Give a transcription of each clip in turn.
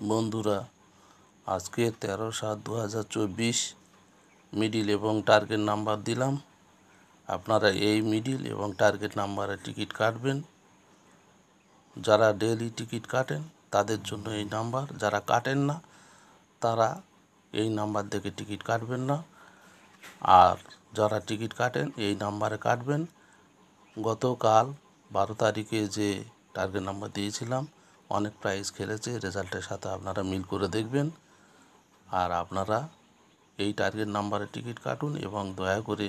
বন্ধুরা, আজকে 13/7/2024 মিডিল এবং টার্গেট নাম্বার দিলাম। আপনারা এই মিডিল এবং টার্গেট নাম্বারে টিকিট কাটবেন। যারা ডেইলি টিকিট কাটেন তাদের জন্য এই নাম্বার, যারা কাটেন না তারা এই নাম্বার দেখে টিকিট কাটবেন না। আর যারা টিকিট কাটেন এই নাম্বারে কাটবেন। গতকাল 12 তারিখে যে টার্গেট নাম্বার দিয়েছিলাম, অনেক প্রাইজ খেলেছে, রেজাল্টের সাথে আপনারা মিল করে দেখবেন। আর আপনারা এই টার্গেট নাম্বারে টিকিট কাটুন এবং দয়া করে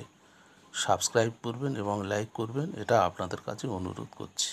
সাবস্ক্রাইব করবেন এবং লাইক করবেন, এটা আপনাদের কাছে অনুরোধ করছি।